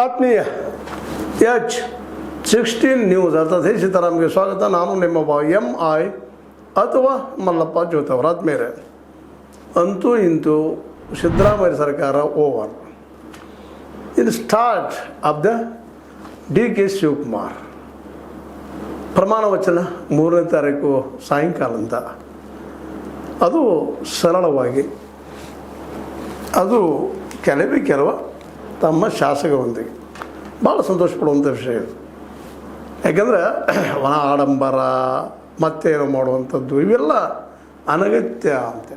ಆತ್ಮೀಯ H16 news ಅರ್ಥಾತ್ ಸೀತಾರಾಮ್ಗೆ ಸ್ವಾಗತ. ನಾನು ನಿಮ್ಮ MI ಅಥವಾ ಮಲ್ಲಪ್ಪ ಜೋತವರ. ಆದ್ಮೇಲೆ ಅಂತೂ ಇಂತೂ ಸಿದ್ದರಾಮಯ್ಯ ಸರ್ಕಾರ over. In start of the DK Shivakumar ಪ್ರಮಾಣ ವಚನ 3ನೇ ತಾರೀಕು ಸಾಯಂಕಾಲ ಅಂತ. ಅದು ಸರಳವಾಗಿ ಅದು ಕೆಲವ ತಮ್ಮ ಶಾಸಕರೊಂದಿಗೆ ಭಾಳ ಸಂತೋಷ ಪಡುವಂಥ ವಿಷಯ ಇದು. ಯಾಕಂದರೆ ವನ ಆಡಂಬರ ಮತ್ತೇನು ಮಾಡುವಂಥದ್ದು ಇವೆಲ್ಲ ಅನಗತ್ಯ ಅಂತ.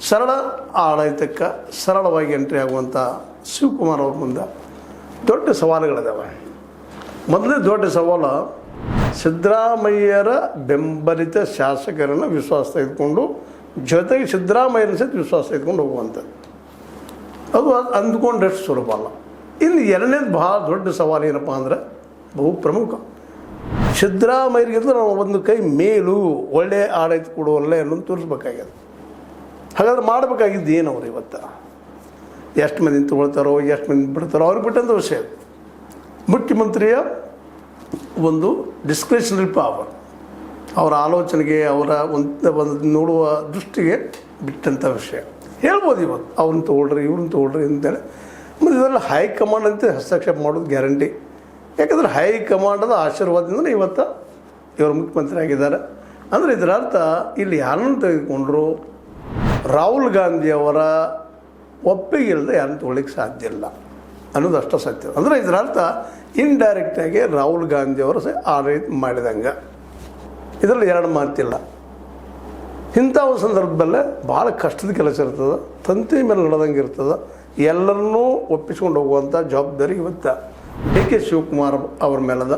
ಸರಳ ಆಡಳಿತಕ್ಕೆ ಸರಳವಾಗಿ ಎಂಟ್ರಿ ಆಗುವಂಥ ಶಿವಕುಮಾರ್ ಅವ್ರ ಮುಂದೆ ದೊಡ್ಡ ಸವಾಲುಗಳಿದ್ದಾವೆ. ಮೊದಲನೇ ದೊಡ್ಡ ಸವಾಲು ಸಿದ್ದರಾಮಯ್ಯರ ಬೆಂಬಲಿತ ಶಾಸಕರನ್ನು ವಿಶ್ವಾಸ ತೆಗೆದುಕೊಂಡು ಜೊತೆಗೆ ಸಿದ್ದರಾಮಯ್ಯನ ಸಹಿತ ವಿಶ್ವಾಸ ತೆಗೆದುಕೊಂಡು ಹೋಗುವಂಥದ್ದು. ಅದು ಅಂದ್ಕೊಂಡಷ್ಟು ಸುಲಭ ಅಲ್ಲ. ಇನ್ನು ಎರಡನೇದು ಭಾಳ ದೊಡ್ಡ ಸವಾಲು ಏನಪ್ಪ ಅಂದರೆ ಬಹು ಪ್ರಮುಖ. ಸಿದ್ದರಾಮಯ್ಯರಿಗಿಂತ ನಾವು ಒಂದು ಕೈ ಮೇಲು ಒಳ್ಳೆಯ ಆಡಳಿತ ಕೊಡುವಲ್ಲೇ ಅನ್ನೋದು ತೋರಿಸ್ಬೇಕಾಗ್ಯದ. ಹಾಗಾದ್ರೆ ಮಾಡಬೇಕಾಗಿದ್ದು ಏನು ಅವ್ರು ಇವತ್ತು? ಎಷ್ಟು ಮಂದಿ ತೊಗೊಳ್ತಾರೋ ಎಷ್ಟು ಮಂದಿ ಬಿಡ್ತಾರೋ ಅವ್ರಿಗೆ ಬಿಟ್ಟಂಥ ವಿಷಯ. ಮುಖ್ಯಮಂತ್ರಿಯ ಒಂದು ಡಿಸ್ಕ್ರಿಷನರಿ ಪವರ್, ಅವರ ಆಲೋಚನೆಗೆ ಅವರ ಒಂದು ನೋಡುವ ದೃಷ್ಟಿಗೆ ಬಿಟ್ಟಂಥ ವಿಷಯ. ಹೇಳ್ಬೋದು ಇವತ್ತು ಅವ್ರನ್ನ ತೊಗೊಳ್ರಿ ಇವ್ರನ್ನ ತೊಗೊಳ್ರಿ ಅಂತೇಳಿ. ಮತ್ತು ಇದರಲ್ಲಿ ಹೈಕಮಾಂಡ್ ಅಂತ ಹಸ್ತಕ್ಷೇಪ ಮಾಡೋದು ಗ್ಯಾರಂಟಿ. ಯಾಕಂದರೆ ಹೈಕಮಾಂಡದ ಆಶೀರ್ವಾದದಿಂದ ಇವತ್ತು ಇವರು ಮುಖ್ಯಮಂತ್ರಿ ಆಗಿದ್ದಾರೆ. ಅಂದರೆ ಇದರ ಅರ್ಥ ಇಲ್ಲಿ ಯಾರನ್ನು ತೆಗೆದುಕೊಂಡ್ರು ರಾಹುಲ್ ಗಾಂಧಿಯವರ ಒಪ್ಪಿಗೆ ಇಲ್ಲದೆ ಯಾರನ್ನು ತೊಗೊಳ್ಳಿಕ್ಕೆ ಸಾಧ್ಯ ಇಲ್ಲ ಅನ್ನೋದು ಅಷ್ಟು ಸತ್ಯ. ಅಂದರೆ ಇದರ ಅರ್ಥ ಇಂಡೈರೆಕ್ಟಾಗಿ ರಾಹುಲ್ ಗಾಂಧಿಯವರು ಸಹ ಆಡಳಿತ ಮಾಡಿದಂಗೆ. ಇದರಲ್ಲಿ ಎರಡು ಮಾತಿಲ್ಲ. ಇಂಥ ಒಂದು ಸಂದರ್ಭದಲ್ಲೇ ಭಾಳ ಕಷ್ಟದ ಕೆಲಸ ಇರ್ತದೆ, ತಂತಿ ಮೇಲೆ ನಡೆದಂಗೆ ಇರ್ತದೆ. ಎಲ್ಲರನ್ನೂ ಒಪ್ಪಿಸ್ಕೊಂಡು ಹೋಗುವಂಥ ಜವಾಬ್ದಾರಿ ಇವತ್ತು DK ಶಿವಕುಮಾರ್ ಅವ್ರ ಮೇಲದ.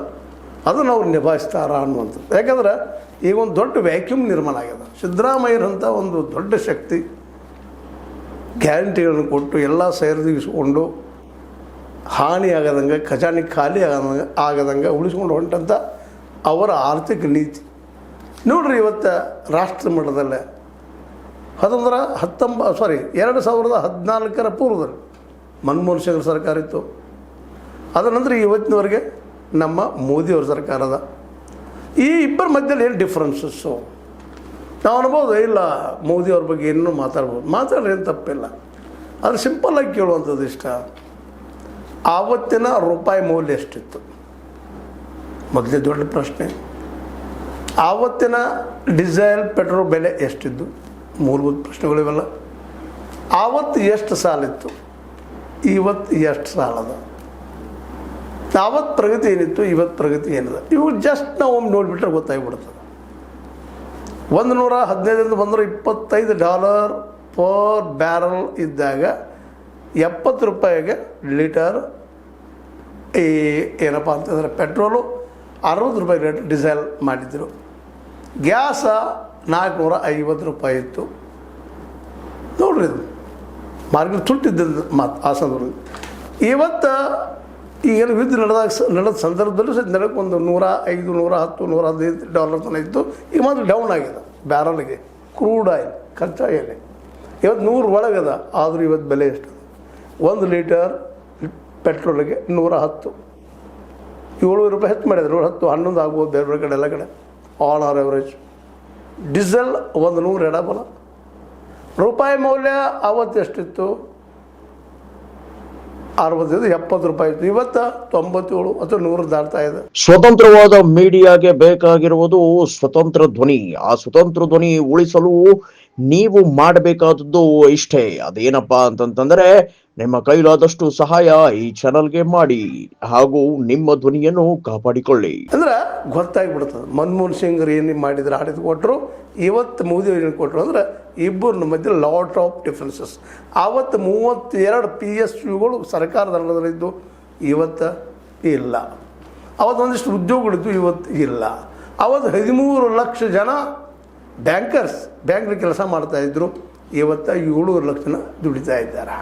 ಅದನ್ನು ಅವ್ರು ನಿಭಾಯಿಸ್ತಾರ ಅನ್ನುವಂಥದ್ದು. ಯಾಕಂದ್ರೆ ಈಗ ಒಂದು ದೊಡ್ಡ ವ್ಯಾಕ್ಯೂಮ್ ನಿರ್ಮಾಣ ಆಗ್ಯದ. ಸಿದ್ದರಾಮಯ್ಯರಂಥ ಒಂದು ದೊಡ್ಡ ಶಕ್ತಿ ಗ್ಯಾರಂಟಿಗಳನ್ನು ಕೊಟ್ಟು ಎಲ್ಲ ಸೇರಿಸಿಕೊಂಡು ಹಾನಿ ಆಗದಂಗೆ, ಖಜಾನೆ ಖಾಲಿ ಆಗದಂಗೆ ಉಳಿಸ್ಕೊಂಡು ಹೊಂಟಂಥ ಅವರ ಆರ್ಥಿಕ ನೀತಿ ನೋಡ್ರಿ. ಇವತ್ತು ರಾಷ್ಟ್ರ ಮಟ್ಟದಲ್ಲೇ 2014 ಪೂರ್ವದಲ್ಲಿ ಮನಮೋಹನ್ ಸಿಂಗ್ ಸರ್ಕಾರ ಇತ್ತು. ಅದರ ನಂತರ ಇವತ್ತಿನವರೆಗೆ ನಮ್ಮ ಮೋದಿಯವ್ರ ಸರ್ಕಾರದ. ಈ ಇಬ್ಬರ ಮಧ್ಯದಲ್ಲಿ ಏನು ಡಿಫ್ರೆನ್ಸಸ್ಸು ನಾವು ಅನ್ಬೋದು. ಇಲ್ಲ ಮೋದಿಯವ್ರ ಬಗ್ಗೆ ಏನೂ ಮಾತಾಡ್ರಿ, ಏನು ತಪ್ಪಿಲ್ಲ. ಅದು ಸಿಂಪಲ್ಲಾಗಿ ಕೇಳುವಂಥದ್ದು ಇಷ್ಟ. ಆವತ್ತಿನ ರೂಪಾಯಿ ಮೌಲ್ಯ ಎಷ್ಟಿತ್ತು ಮೊದಲೇ ದೊಡ್ಡ ಪ್ರಶ್ನೆ. ಆವತ್ತಿನ ಡೀಸೆಲ್ ಪೆಟ್ರೋಲ್ ಬೆಲೆ ಎಷ್ಟಿದ್ದು ಮೂಲಭೂತ ಪ್ರಶ್ನೆಗಳಿವೆಲ್ಲ. ಆವತ್ತು ಎಷ್ಟು ಸಾಲಿತ್ತು, ಇವತ್ತು ಎಷ್ಟು ಸಾಲದ, ಆವತ್ತು ಪ್ರಗತಿ ಏನಿತ್ತು, ಇವತ್ತು ಪ್ರಗತಿ ಏನಿದೆ, ಇವು ಜಸ್ಟ್ ನಾವು ಒಮ್ಮೆ ನೋಡಿಬಿಟ್ರೆ ಗೊತ್ತಾಗಿಬಿಡ್ತದೆ. $115 $125 ಪರ್ ಬ್ಯಾರಲ್ ಇದ್ದಾಗ $70 ಲೀಟರ್ ಈ ಏನಪ್ಪ ಅಂತಂದರೆ ಪೆಟ್ರೋಲು, $60 ಲೀಟರ್ ಡೀಸೆಲ್ ಮಾಡಿದ್ರು. ಗ್ಯಾಸ $450 ಇತ್ತು. ನೋಡ್ರಿ, ಇದು ಮಾರ್ಕೆಟ್ ತುಟ್ಟಿದ್ದ ಮಾತು ಆ ಸಂದರ್ಭದಲ್ಲಿ. ಇವತ್ತು ಈಗೇನು ಯುದ್ಧ ನಡೆದ ಸಂದರ್ಭದಲ್ಲೂ ಸಹ ನೆಲಕ್ಕೆ ಒಂದು $105, $110, $115 ತನಕ ಇತ್ತು. ಈಗ ಮಾತ್ರ ಡೌನ್ ಆಗಿದೆ ಬ್ಯಾರಲ್ಗೆ. ಕ್ರೂಡ್ ಆಯಿಲ್, ಕಚ್ಚಾ ಎಣ್ಣೆ ಇವತ್ತು 100 ಒಳಗದ. ಆದರೂ ಇವತ್ತು ಬೆಲೆ ಎಷ್ಟು? 1 ಲೀಟರ್ ಪೆಟ್ರೋಲಿಗೆ $110, $7 ಹೆಚ್ಚು ಮಾಡಿದ್ರು. 110, 11 ಆಗ್ಬೋದು ಬೇರೆ ಕಡೆ ಎಲ್ಲ ಕಡೆ ಆಲ್ ಆರ್ ಎವರೇಜ್. ಡೀಸೆಲ್ 100 ಎಡಬಲ. ರೂಪಾಯಿ ಮೌಲ್ಯ ಆವತ್ತು ಎಷ್ಟಿತ್ತು? $60, $70 ಇತ್ತು. ಇವತ್ತು 97 ಅಥವಾ 100 ದಾಟ್ತಾ ಇದೆ. ಸ್ವತಂತ್ರವಾದ ಮೀಡಿಯಾಗೆ ಬೇಕಾಗಿರುವುದು ಸ್ವತಂತ್ರ ಧ್ವನಿ. ಆ ಸ್ವತಂತ್ರ ಧ್ವನಿ ಉಳಿಸಲು ನೀವು ಮಾಡಬೇಕಾದದ್ದು ಇಷ್ಟೇ. ಅದೇನಪ್ಪಾ ಅಂತಂತಂದ್ರೆ ನಿಮ್ಮ ಕೈಲಾದಷ್ಟು ಸಹಾಯ ಈ ಚಾನಲ್ಗೆ ಮಾಡಿ ಹಾಗೂ ನಿಮ್ಮ ಧ್ವನಿಯನ್ನು ಕಾಪಾಡಿಕೊಳ್ಳಿ. ಅಂದ್ರೆ ಗೊತ್ತಾಗ್ಬಿಡ್ತದೆ ಮನಮೋಹನ್ ಸಿಂಗ್ ಏನು ಮಾಡಿದ್ರೆ ಆಡಳಿತ ಕೊಟ್ಟರು, ಇವತ್ತು ಮೋದಿ ಏನು ಕೊಟ್ಟರು. ಅಂದ್ರೆ ಇಬ್ಬರ ಮಧ್ಯೆ ಲಾಟ್ ಆಫ್ ಡಿಫ್ರೆನ್ಸಸ್. ಆವತ್ತು 32 PSUಗಳು ಸರ್ಕಾರದ ಅಂಡದಲ್ಲಿದ್ದು, ಇವತ್ತು ಇಲ್ಲ. ಅವತ್ತು ಒಂದಿಷ್ಟು ಉದ್ಯೋಗಗಳಿದ್ದು, ಇವತ್ತು ಇಲ್ಲ. ಅವತ್ತು 13 ಲಕ್ಷ ಜನ ಬ್ಯಾಂಕರ್ಸ್ ಬ್ಯಾಂಕ್ನಲ್ಲಿ ಕೆಲಸ ಮಾಡ್ತಾಯಿದ್ರು, ಇವತ್ತು 7 ಲಕ್ಷ ಜನ ದುಡಿತಾ ಇದ್ದಾರೆ.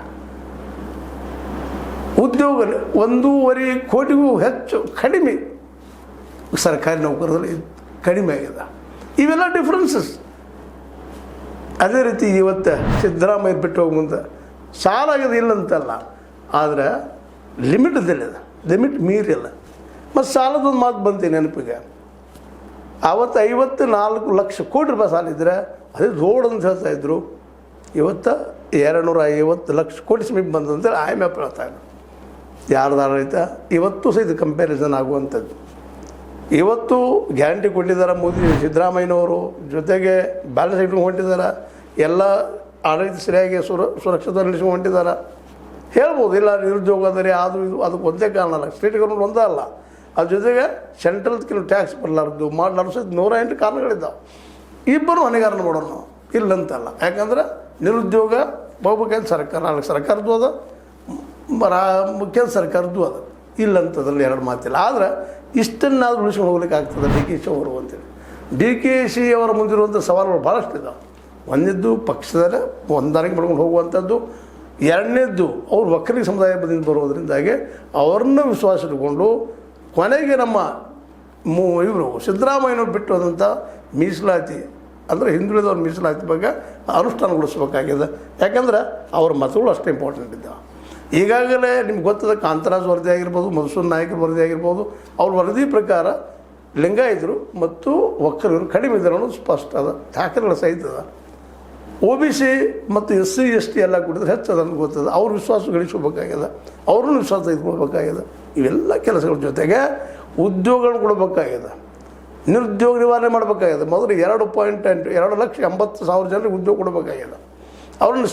ಉದ್ಯೋಗ 1.5 ಕೋಟಿಗೂ ಹೆಚ್ಚು ಕಡಿಮೆ ಸರ್ಕಾರಿ ನೌಕರರಲ್ಲಿ ಕಡಿಮೆ ಆಗಿದೆ. ಇವೆಲ್ಲ ಡಿಫ್ರೆನ್ಸಸ್. ಅದೇ ರೀತಿ ಇವತ್ತು ಸಿದ್ದರಾಮಯ್ಯ ಬಿಟ್ಟು ಹೋಗಿ ಮುಂದೆ ಸಾಲ ಆಗಿದೆ ಇಲ್ಲಂತಲ್ಲ, ಆದರೆ ಲಿಮಿಟ್ ಇದ್ದಿಲ್ಲ, ಲಿಮಿಟ್ ಮೀರಿಲ್ಲ. ಮತ್ತು ಸಾಲದೊಂದು ಮಾತು ಬಂತು ನೆನಪಿಗೆ. ಆವತ್ತು 54 ಲಕ್ಷ ಕೋಟಿ ರೂಪಾಯಿ ಸಾಲ ಇದ್ದರೆ ಅದೇ ರೋಡ್ ಅಂತ ಹೇಳ್ತಾಯಿದ್ರು. ಇವತ್ತು 250 ಲಕ್ಷ ಕೋಟಿ ಸಮೀಪ ಬಂದಂತೇಳಿ IMF ಹೇಳ್ತಾ ಇದ್ರು. ಯಾರ್ದು ಆಡಳಿತ ಇವತ್ತು ಸಹಿತ ಕಂಪ್ಯಾರಿಸನ್ ಆಗುವಂಥದ್ದು. ಇವತ್ತು ಗ್ಯಾರಂಟಿ ಕೊಟ್ಟಿದ್ದಾರೆ ಮೋದಿ ಸಿದ್ದರಾಮಯ್ಯನವರು, ಜೊತೆಗೆ ಬ್ಯಾಲೆನ್ಸ್ ಶೀಟ್ ಹೊಂಟಿದ್ದಾರೆ, ಎಲ್ಲ ಆಡಳಿತ ಸರಿಯಾಗಿ ಸುರಕ್ಷತೆ ನಡೆಸ್ಕೊಂಡು ಹೊಂಟಿದ್ದಾರೆ. ಹೇಳ್ಬೋದು ಇಲ್ಲ ನಿರುದ್ಯೋಗ ಅಂದರೆ ಅದು ಇದು ಅದಕ್ಕೆ ಒಂದೇ ಕಾರಣ ಅಲ್ಲ, ಸ್ಟೇಟ್ ಗೌರ್ಮೆಂಟ್ ಒಂದೇ ಅಲ್ಲ, ಅದ್ರ ಜೊತೆಗೆ ಸೆಂಟ್ರಲ್ ಕೆಲವು ಟ್ಯಾಕ್ಸ್ ಬರಲಾರ್ದು ಮಾಡಲಾರ್ಸೋದು 108 ಕಾರಣಗಳಿದ್ದಾವೆ. ಇಬ್ಬರು ಹೊಣೆಗಾರನ ಮಾಡೋಣ ನಾವು, ಇಲ್ಲಂತಲ್ಲ. ಯಾಕಂದ್ರೆ ನಿರುದ್ಯೋಗ ಬಹುಮುಖ್ಯ ಸರ್ಕಾರ, ನಾಲ್ಕು ಸರ್ಕಾರದ್ದು ಅದ, ಮುಖ್ಯ ಸರ್ಕಾರದ್ದು ಅದ, ಇಲ್ಲಂತದ್ರಲ್ಲಿ ಎರಡು ಮಾತಿಲ್ಲ. ಆದರೆ ಇಷ್ಟನ್ನಾದ್ರೂ ಉಳಿಸ್ಕೊಂಡು ಹೋಗ್ಲಿಕ್ಕೆ ಆಗ್ತದೆ DKC ಅವರು ಅಂತೇಳಿ. DKC ಅವರ ಮುಂದಿರುವಂಥ ಸವಾಲುಗಳು ಭಾಳಷ್ಟು ಇದ್ದಾವೆ. ಒಂದನೇದ್ದು ಪಕ್ಷದಲ್ಲಿ ಹೊಂದಾಣಿಕೆ ಮಾಡ್ಕೊಂಡು ಹೋಗುವಂಥದ್ದು, ಎರಡನೇದ್ದು ಅವ್ರು ಒಕ್ಕಲಿಗ ಸಮುದಾಯ ಬಂದಿಂದ ಬರೋದರಿಂದಾಗಿ ಅವ್ರನ್ನ ವಿಶ್ವಾಸ ಇಟ್ಕೊಂಡು ಕೊನೆಗೆ ನಮ್ಮ ಇವರು ಸಿದ್ದರಾಮಯ್ಯನವ್ರು ಬಿಟ್ಟು ಹೋದಂಥ ಮೀಸಲಾತಿ ಅಂದರೆ ಹಿಂದುಳಿದವ್ರ ಮೀಸಲಾತಿ ಬಗ್ಗೆ ಅನುಷ್ಠಾನಗೊಳಿಸ್ಬೇಕಾಗಿದೆ. ಯಾಕಂದ್ರೆ ಅವ್ರ ಮತಗಳು ಅಷ್ಟೇ ಇಂಪಾರ್ಟೆಂಟ್ ಇದ್ದಾವೆ. ಈಗಾಗಲೇ ನಿಮ್ಗೆ ಗೊತ್ತದ ಕಾಂತರಾಜ್ ವರದಿ ಆಗಿರ್ಬೋದು, ಮಧುಸೂದನ್ ನಾಯ್ಕರ ವರದಿ ಆಗಿರ್ಬೋದು, ಅವ್ರ ವರದಿ ಪ್ರಕಾರ ಲಿಂಗಾಯತರು ಮತ್ತು ಒಕ್ಕಲಿಗರು ಕಡಿಮೆ ಇದ್ದಾರೆ ಅನ್ನೋದು ಸ್ಪಷ್ಟ ಅದ, ದಾಖಲೆಗಳ ಸಹಿತ ಅದ. OBC ಮತ್ತು SC ST ಎಲ್ಲ ಕೊಟ್ಟಿದ್ರೆ ಹೆಚ್ಚು ಅದನ್ನು ಗೊತ್ತದ. ಅವ್ರ ವಿಶ್ವಾಸ ಗಳಿಸ್ಕೋಬೇಕಾಗ್ಯದ, ಅವ್ರನ್ನೂ ವಿಶ್ವಾಸ ತೆಗೆದುಕೊಳ್ಬೇಕಾಗ್ಯದ. ಇವೆಲ್ಲ ಕೆಲಸಗಳ ಜೊತೆಗೆ ಉದ್ಯೋಗಗಳನ್ನು ಕೊಡಬೇಕಾಗ್ಯದ, ನಿರುದ್ಯೋಗ ನಿವಾರಣೆ ಮಾಡಬೇಕಾಗ್ಯದ. ಮೊದಲು 2.80 ಜನರಿಗೆ ಉದ್ಯೋಗ ಕೊಡಬೇಕಾಗ್ಯದ. ಅವ್ರನ್ನ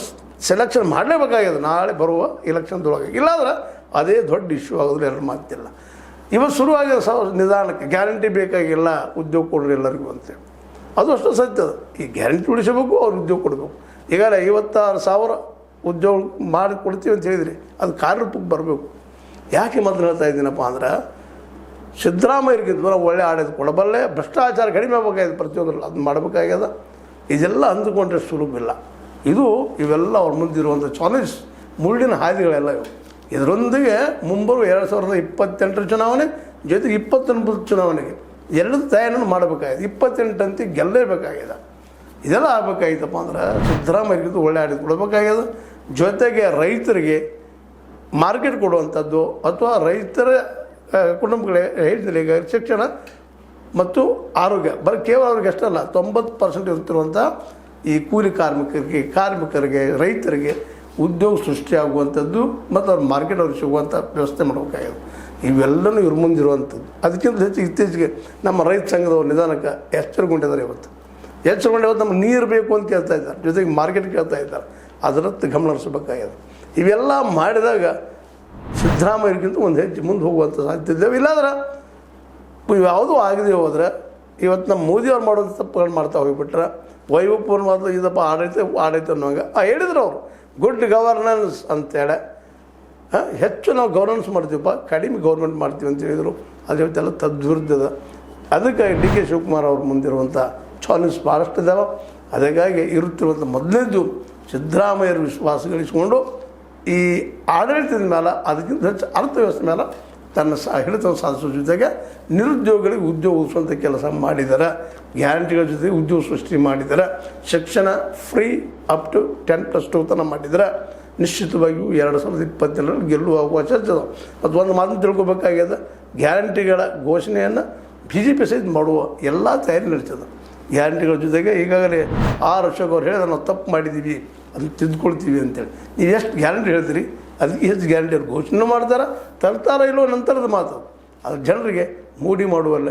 ಸೆಲೆಕ್ಷನ್ ಮಾಡಲೇಬೇಕಾಗ್ಯದ ನಾಳೆ ಬರುವ ಇಲೆಕ್ಷನ್ದೊಳಗೆ. ಇಲ್ಲಾಂದ್ರೆ ಅದೇ ದೊಡ್ಡ ಇಶ್ಯೂ ಆಗೋದ್ರೆ ಎರಡು ಮಾತಿಲ್ಲ. ಇವತ್ತು ಶುರುವಾಗಿದೆ ನಿಧಾನಕ್ಕೆ ಗ್ಯಾರಂಟಿ ಬೇಕಾಗಿಲ್ಲ, ಉದ್ಯೋಗ ಕೊಡ್ರಿ ಎಲ್ಲರಿಗೂ ಅಂತೇಳಿ. ಅದು ಅಷ್ಟು ಸತ್ಯದ. ಈ ಗ್ಯಾರಂಟಿ ಉಳಿಸಬೇಕು, ಅವ್ರು ಉದ್ಯೋಗ ಕೊಡಬೇಕು. ಈಗಾಗಲೇ 56,000 ಉದ್ಯೋಗ ಮಾಡಿ ಕೊಡ್ತೀವಿ ಅಂತ ಹೇಳಿದ್ರಿ, ಅದು ಕಾರ್ಯರೂಪಕ್ಕೆ ಬರಬೇಕು. ಯಾಕೆ ಮೊದಲು ಹೇಳ್ತಾ ಇದ್ದೀನಪ್ಪ ಅಂದ್ರೆ, ಸಿದ್ದರಾಮಯ್ಯರಿಗಿದ್ದು ನಾವು ಒಳ್ಳೆ ಆಡಳಿತ ಕೊಡಬಲ್ಲೆ, ಭ್ರಷ್ಟಾಚಾರ ಕಡಿಮೆ ಆಗಬೇಕಾಗಿದೆ ಪ್ರತಿಯೊಂದರಲ್ಲಿ, ಅದನ್ನ ಮಾಡಬೇಕಾಗ್ಯದ. ಇದೆಲ್ಲ ಅಂದುಕೊಂಡ್ರೆ ಸುಲಭವಿಲ್ಲ. ಇವೆಲ್ಲ ಅವ್ರ ಮುಂದಿರುವಂಥ ಚಾಲೆಂಜ್, ಮುಳ್ಳಿನ ಹಾದಿಗಳೆಲ್ಲ ಇವು. ಇದರೊಂದಿಗೆ ಮುಂಬರುವ 2028 ಚುನಾವಣೆ ಜೊತೆಗೆ 29 ಚುನಾವಣೆಗೆ ಎರಡು ತಯಾರಿಯನ್ನು ಮಾಡಬೇಕಾಗಿದೆ. 28 ಅಂತ ಗೆಲ್ಲೇಬೇಕಾಗಿದೆ. ಇದೆಲ್ಲ ಆಗಬೇಕಾಗಿತ್ತಪ್ಪ ಅಂದ್ರೆ ಸಿದ್ದರಾಮಯ್ಯರಿಗಿದ್ದು ಒಳ್ಳೆ ಆಡಳಿತ ಕೊಡಬೇಕಾಗ್ಯದ. ಜೊತೆಗೆ ರೈತರಿಗೆ ಮಾರ್ಕೆಟ್ ಕೊಡುವಂಥದ್ದು, ಅಥವಾ ರೈತರ ಕುಟುಂಬಗಳಿಗೆ ಹೇಳಿದರಿಗೆ ಶಿಕ್ಷಣ ಮತ್ತು ಆರೋಗ್ಯ, ಬರೀ ಕೇವಲ ಅವ್ರಿಗೆ ಅಷ್ಟಲ್ಲ, 90% ಇರ್ತಿರುವಂಥ ಈ ಕೂಲಿ ಕಾರ್ಮಿಕರಿಗೆ ರೈತರಿಗೆ ಉದ್ಯೋಗ ಸೃಷ್ಟಿಯಾಗುವಂಥದ್ದು ಮತ್ತು ಅವ್ರ ಮಾರ್ಕೆಟ್ ಅವ್ರಿಗೆ ಸಿಗುವಂಥ ವ್ಯವಸ್ಥೆ ಮಾಡಬೇಕಾಗಿದೆ. ಇವೆಲ್ಲವೂ ಇವ್ರ ಮುಂದಿರುವಂಥದ್ದು. ಅದಕ್ಕಿಂತ ಹೆಚ್ಚು ಇತ್ತೀಚೆಗೆ ನಮ್ಮ ರೈತ ಸಂಘದವ್ರು ನಿಧಾನಕ್ಕೆ ಎಚ್ಚರಗೊಂಡಿದ್ದಾರೆ. ಇವತ್ತು ನಮ್ಮ ನೀರು ಬೇಕು ಅಂತ ಕೇಳ್ತಾ ಇದ್ದಾರೆ, ಜೊತೆಗೆ ಮಾರ್ಕೆಟ್ ಕೇಳ್ತಾ ಇದ್ದಾರೆ. ಅದರತ್ತ ಗಮನ ಹರಿಸಬೇಕಾಗಿದೆ. ಇವೆಲ್ಲ ಮಾಡಿದಾಗ ಸಿದ್ದರಾಮಯ್ಯರಿಗಿಂತ ಒಂದು ಹೆಜ್ಜೆ ಮುಂದೆ ಹೋಗುವಂಥ ಸಾಧ್ಯತೆ ಇದ್ದೇವೆ. ಇಲ್ಲಾಂದ್ರೆ ಯಾವುದೂ ಆಗದೆ ಹೋದರೆ ಇವತ್ತು ನಮ್ಮ ಮೋದಿಯವ್ರು ಮಾಡೋದು ತಪ್ಪುಗಳು ಮಾಡ್ತಾ ಹೋಗಿಬಿಟ್ರೆ, ವೈಭವಪೂರ್ಣವಾದ ಇದಪ್ಪ ಆಡಳಿತ ಅನ್ನೋಂಗೆ ಹೇಳಿದ್ರು ಅವರು. ಗುಡ್ ಗವರ್ನೆನ್ಸ್ ಅಂತೇಳಿ ಹೆಚ್ಚು ನಾವು ಗವರ್ನೆನ್ಸ್ ಮಾಡ್ತೀವಪ್ಪ, ಕಡಿಮೆ ಗೌರ್ಮೆಂಟ್ ಮಾಡ್ತೀವಿ ಅಂತ ಹೇಳಿದರು. ಅದ್ರ ಜೊತೆಲ್ಲ ತದ್ವಿರುದ್ಧದ. ಅದಕ್ಕೆ DK ಶಿವಕುಮಾರ್ ಅವ್ರ ಮುಂದಿರುವಂಥ ಚಾಲೆಂಜ್ ಭಾಳಷ್ಟು ಇದ್ದಾವೆ. ಅದಕ್ಕಾಗಿ ಇರುತ್ತಿರುವಂಥ ಮೊದಲನೇದು ಸಿದ್ದರಾಮಯ್ಯರ ವಿಶ್ವಾಸ ಗಳಿಸಿಕೊಂಡು ಈ ಆಡಳಿತದ ಮೇಲೆ, ಅದಕ್ಕಿಂತ ಹೆಚ್ಚು ಅರ್ಥವ್ಯವಸ್ಥೆ ಮೇಲೆ ತನ್ನ ಹಿಡಿತವನ್ನು ಸಾಧಿಸೋ ಜೊತೆಗೆ ನಿರುದ್ಯೋಗಿಗಳಿಗೆ ಉದ್ಯೋಗ ಉಳಿಸುವಂಥ ಕೆಲಸ ಮಾಡಿದ್ದಾರೆ. ಗ್ಯಾರಂಟಿಗಳ ಜೊತೆಗೆ ಉದ್ಯೋಗ ಸೃಷ್ಟಿ ಮಾಡಿದ್ದಾರೆ. ಶಿಕ್ಷಣ ಫ್ರೀ ಅಪ್ ಟು 10+2 ತನಕ ಮಾಡಿದ್ದಾರೆ. ನಿಶ್ಚಿತವಾಗಿಯೂ 2022 ಗೆಲ್ಲುವ ಅವಕಾಶ ಇರ್ತದೆ. ಅದು ಒಂದು ಮಾತನ್ನು ತಿಳ್ಕೊಬೇಕಾಗ್ಯದ. ಗ್ಯಾರಂಟಿಗಳ ಘೋಷಣೆಯನ್ನು BJP ಸಹಿತ ಮಾಡುವ ಎಲ್ಲ ತಯಾರಿ ನಡೀತದೆ. ಗ್ಯಾರಂಟಿಗಳ ಜೊತೆಗೆ ಈಗಾಗಲೇ ಅಶೋಕ್ ಅವ್ರು ಹೇಳಿದ್ರೆ ನಾವು ತಪ್ಪು ಮಾಡಿದ್ದೀವಿ, ಅದನ್ನು ತಿದ್ದುಕೊಳ್ತೀವಿ ಅಂತೇಳಿ. ನೀವು ಎಷ್ಟು ಗ್ಯಾರಂಟಿ ಹೇಳ್ತೀರಿ, ಅದಕ್ಕೆ ಹೆಚ್ಚು ಗ್ಯಾರಂಟಿ ಅವ್ರು ಘೋಷಣೆ ಮಾಡ್ತಾರೆ, ತರ್ತಾರ ಇಲ್ಲೋ ನಂತರದ ಮಾತು. ಅದು ಜನರಿಗೆ ಮೂಡಿ ಮಾಡುವಲ್ಲ.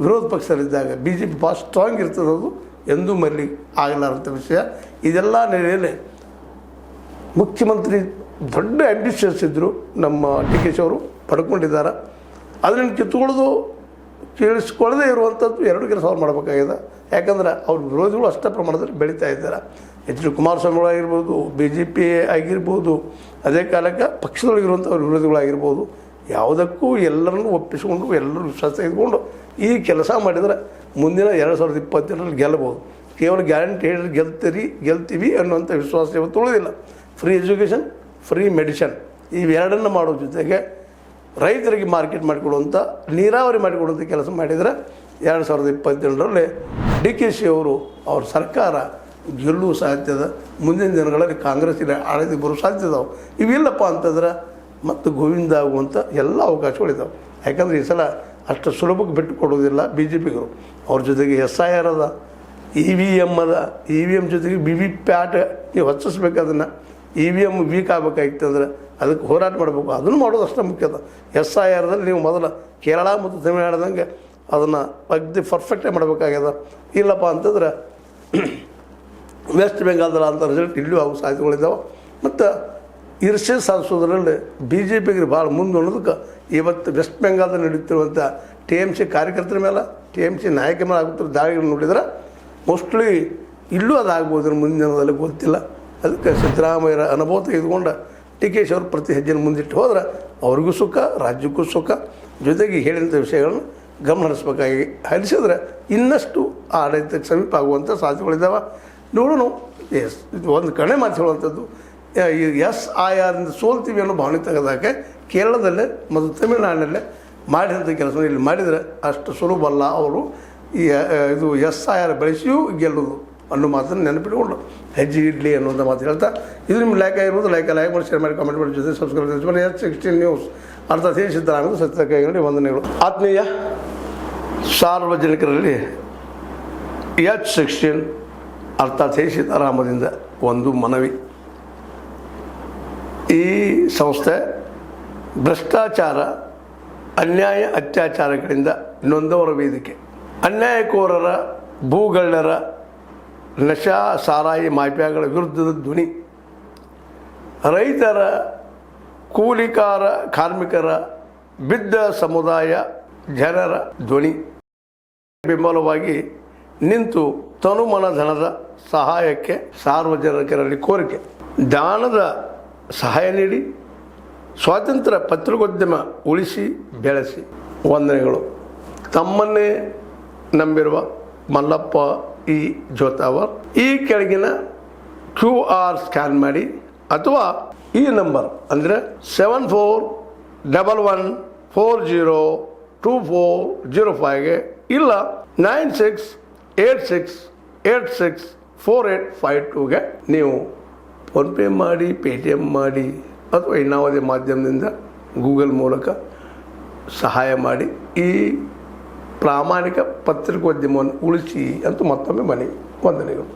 ವಿರೋಧ ಪಕ್ಷದಲ್ಲಿದ್ದಾಗ BJP ಭಾಳ ಸ್ಟ್ರಾಂಗ್ ಇರ್ತದೆ, ಅದು ಎಂದೂ ಮರಳಿ ಆಗಲಾರಂಥ ವಿಷಯ. ಇದೆಲ್ಲ ನೆಲೆಯಲ್ಲಿ ಮುಖ್ಯಮಂತ್ರಿ ದೊಡ್ಡ ಆಂಬಿಷಿಯಸ್ ಇದ್ದರು, ನಮ್ಮ DKC ಅವರು ಪಡ್ಕೊಂಡಿದ್ದಾರೆ. ಅದನ್ನು ಕಿತ್ತುಕೊಳ್ಳೋದು ಕೇಳಿಸ್ಕೊಳ್ಳದೆ ಇರುವಂಥದ್ದು ಎರಡು ಕೆಲಸ ಅವ್ರು ಮಾಡಬೇಕಾಗಿದೆ. ಯಾಕಂದ್ರೆ ಅವ್ರ ವಿರೋಧಿಗಳು ಅಷ್ಟೇ ಪ್ರಮಾಣದಲ್ಲಿ ಬೆಳೀತಾ ಇದ್ದಾರೆ. HD ಕುಮಾರಸ್ವಾಮಿಗಳು ಆಗಿರ್ಬೋದು, BJP ಆಗಿರ್ಬೋದು, ಅದೇ ಕಾಲಕ್ಕೆ ಪಕ್ಷದೊಳಗಿರುವಂಥ ಅವ್ರ ವಿರೋಧಿಗಳಾಗಿರ್ಬೋದು, ಯಾವುದಕ್ಕೂ ಎಲ್ಲರನ್ನೂ ಒಪ್ಪಿಸಿಕೊಂಡು ಎಲ್ಲರೂ ವಿಶ್ವಾಸ ತೆಗೆದುಕೊಂಡು ಈ ಕೆಲಸ ಮಾಡಿದರೆ ಮುಂದಿನ 2022 ಗೆಲ್ಲಬಹುದು. ಕೇವಲ ಗ್ಯಾರಂಟಿ ಹೇಳಿ ಗೆಲ್ತೀವಿ ಅನ್ನುವಂಥ ವಿಶ್ವಾಸ ಇವತ್ತು ಉಳಿದಿಲ್ಲ. ಫ್ರೀ ಎಜುಕೇಷನ್, ಫ್ರೀ ಮೆಡಿಷನ್ ಇವೆರಡನ್ನು ಮಾಡೋ ಜೊತೆಗೆ ರೈತರಿಗೆ ಮಾರ್ಕೆಟ್ ಮಾಡಿಕೊಡುವಂಥ, ನೀರಾವರಿ ಮಾಡಿಕೊಡುವಂಥ ಕೆಲಸ ಮಾಡಿದರೆ 2022 DKC ಅವರು ಅವ್ರ ಸರ್ಕಾರ ಗೆಲ್ಲುವ ಸಾಧ್ಯತೆ. ಮುಂದಿನ ದಿನಗಳಲ್ಲಿ ಕಾಂಗ್ರೆಸ್ ಆಡಳಿತಕ್ಕೆ ಬರೋ ಸಾಧ್ಯತೆ ಇದಾವೆ. ಇವಿಲ್ಲಪ್ಪ ಅಂತಂದ್ರೆ ಮತ್ತು ಗೋವಿಂದ ಆಗುವಂಥ ಎಲ್ಲ ಅವಕಾಶಗಳಿದ್ದಾವೆ. ಯಾಕಂದರೆ ಈ ಸಲ ಅಷ್ಟು ಸುಲಭಕ್ಕೆ ಬಿಟ್ಟು ಕೊಡೋದಿಲ್ಲ ಬಿ ಜೆ ಪಿಗರು. ಅವ್ರ ಜೊತೆಗೆ SIR ಅದ, EVM ಅದ, EVM ಜೊತೆಗೆ VVPAT ನೀವು ಹಚ್ಚಿಸ್ಬೇಕು. ಅದನ್ನು EVM ವೀಕ್ ಆಗಬೇಕಾಗಿತ್ತು ಅಂದರೆ ಅದಕ್ಕೆ ಹೋರಾಟ ಮಾಡಬೇಕು. ಅದನ್ನು ಮಾಡೋದು ಅಷ್ಟೇ ಮುಖ್ಯ ಅದ. SIRದಲ್ಲಿ ನೀವು ಮೊದಲು ಕೇರಳ ಮತ್ತು ತಮಿಳುನಾಡ್ದಂಗೆ ಅದನ್ನು ಅಗ್ದಿ ಪರ್ಫೆಕ್ಟಾಗಿ ಮಾಡಬೇಕಾಗ್ಯದ. ಇಲ್ಲಪ್ಪ ಅಂತಂದ್ರೆ ವೆಸ್ಟ್ ಬೆಂಗಾಲ್ದಲ್ಲಿ ಅಂಥ ರಿಸಲ್ಟ್ ಇಲ್ಲೂ ಆಗೋ ಸಾಧ್ಯತೆಗಳಿದ್ದಾವೆ. ಮತ್ತು ಇರ್ಷೆ ಸಾಧಿಸೋದ್ರಲ್ಲಿ BJPಗೆ ಭಾಳ ಮುಂದೆ ಅನ್ನೋದಕ್ಕೆ ಇವತ್ತು ವೆಸ್ಟ್ ಬೆಂಗಾಲ್ದಲ್ಲಿ ನಡೆಯುತ್ತಿರುವಂಥ TMC ಕಾರ್ಯಕರ್ತರ ಮೇಲೆ, TMC ನಾಯಕರ ಮೇಲೆ ಆಗುತ್ತಿರೋ ದಾಳಿಗಳನ್ನು ನೋಡಿದ್ರೆ ಮೋಸ್ಟ್ಲಿ ಇಲ್ಲೂ ಅದಾಗ್ಬೋದು ಮುಂದಿನ ದಿನದಲ್ಲಿ, ಗೊತ್ತಿಲ್ಲ. ಅದಕ್ಕೆ ಸಿದ್ದರಾಮಯ್ಯರ ಅನುಭವ ತೆಗೆದುಕೊಂಡು DK ಅವರು ಪ್ರತಿ ಹೆಜ್ಜೆನ ಮುಂದಿಟ್ಟು ಹೋದ್ರೆ ಅವ್ರಿಗೂ ಸುಖ, ರಾಜ್ಯಕ್ಕೂ ಸುಖ. ಜೊತೆಗೆ ಹೇಳಿದಂಥ ವಿಷಯಗಳನ್ನು ಗಮನ ಹರಿಸ್ಬೇಕಾಗಿ ಹರಿಸಿದ್ರೆ ಇನ್ನಷ್ಟು ಆಡಳಿತಕ್ಕೆ ಸಮೀಪ ಆಗುವಂಥ ಸಾಧ್ಯತೆಗಳಿದ್ದಾವೆ. ನೋಡೋಣ. ಒಂದು ಕಡೆ ಮಾತು ಹೇಳುವಂಥದ್ದು, ಈ SIR ಸೋಲ್ತೀವಿ ಅನ್ನೋ ಭಾವನೆ ತೆಗೆದಾಕೆ ಕೇರಳದಲ್ಲೇ ಮತ್ತು ತಮಿಳುನಾಡಿನಲ್ಲೇ ಮಾಡಿದಂಥ ಕೆಲಸ ಇಲ್ಲಿ ಮಾಡಿದರೆ ಅಷ್ಟು ಸುಲಭ ಅಲ್ಲ. ಅವರು ಈ ಇದು SIR ಬೆಳೆಸಿಯೂ ಗೆಲ್ಲೋದು ಅನ್ನೋ ಮಾತನ್ನು ನೆನಪಿಟ್ಕೊಂಡು ಹೆಜ್ಜೆ ಇಡಲಿ ಅನ್ನೋಂಥ ಮಾತು ಹೇಳ್ತಾ, ಇದು ನಿಮ್ಮ ಲೈಕ್ ಆಗಿರ್ಬೋದು. ಲೈಕ್ ಮಾಡಿ, ಶೇರ್ ಮಾಡಿ, ಕಾಮೆಂಟ್ ಮಾಡಿ, ಜೊತೆ ಸಬ್ಸ್ಕ್ರೈಬ್ ಮಾಡಿ. H16 ನ್ಯೂಸ್ ಅರ್ಥಾತ್ ಸಿದ್ದರಾಮಯ್ಯ ಸತ್ಯ ಕೈಗೊಂಡು ವಂದನೆಗಳು. ಆತ್ಮೀಯ ಸಾರ್ವಜನಿಕರಲ್ಲಿ H16 ಅರ್ಥಾತ್ ಸೀತಾರಾಮದಿಂದ ಒಂದು ಮನವಿ. ಈ ಸಂಸ್ಥೆ ಭ್ರಷ್ಟಾಚಾರ, ಅನ್ಯಾಯ, ಅತ್ಯಾಚಾರಗಳಿಂದ ನೊಂದವರ ವೇದಿಕೆ. ಅನ್ಯಾಯಕೋರರ, ಭೂಗಳ್ಳರ, ನಶಾ ಸಾರಾಯಿ ಮಾಫಿಯಾಗಳ ವಿರುದ್ಧದ ಧ್ವನಿ. ರೈತರ, ಕೂಲಿಕಾರ, ಕಾರ್ಮಿಕರ, ಬಿದ್ದ ಸಮುದಾಯ ಜನರ ಧ್ವನಿ. ಬೆಂಬಲವಾಗಿ ನಿಂತು ತನುಮನ ಧನದ ಸಹಾಯಕ್ಕೆ ಸಾರ್ವಜನಿಕರಲ್ಲಿ ಕೋರಿಕೆ. ದಾನದ ಸಹಾಯ ನೀಡಿ ಸ್ವಾತಂತ್ರ್ಯ ಪತ್ರಿಕೋದ್ಯಮ ಉಳಿಸಿ ಬೆಳೆಸಿ. ವಂದನೆಗಳು. ತಮ್ಮನ್ನೇ ನಂಬಿರುವ ಮಲ್ಲಪ್ಪ ಇ ಜೋತಾವರ್. ಈ ಕೆಳಗಿನ QR ಸ್ಕ್ಯಾನ್ ಮಾಡಿ ಅಥವಾ ಈ ನಂಬರ್ ಅಂದರೆ 7411402405ಗೆ ಇಲ್ಲ 9686864852ಗೆ ನೀವು ಫೋನ್ಪೇ ಮಾಡಿ, ಪೇಟಿಎಮ್ ಮಾಡಿ ಅಥವಾ ಇನ್ನಾವುದೇ ಮಾಧ್ಯಮದಿಂದ ಗೂಗಲ್ ಮೂಲಕ ಸಹಾಯ ಮಾಡಿ ಈ ಪ್ರಾಮಾಣಿಕ ಪತ್ರಿಕೋದ್ಯಮವನ್ನು ಉಳಿಸಿ ಅಂತ ಮತ್ತೊಮ್ಮೆ ಮನವಿ. ವಂದನೆಗಳು.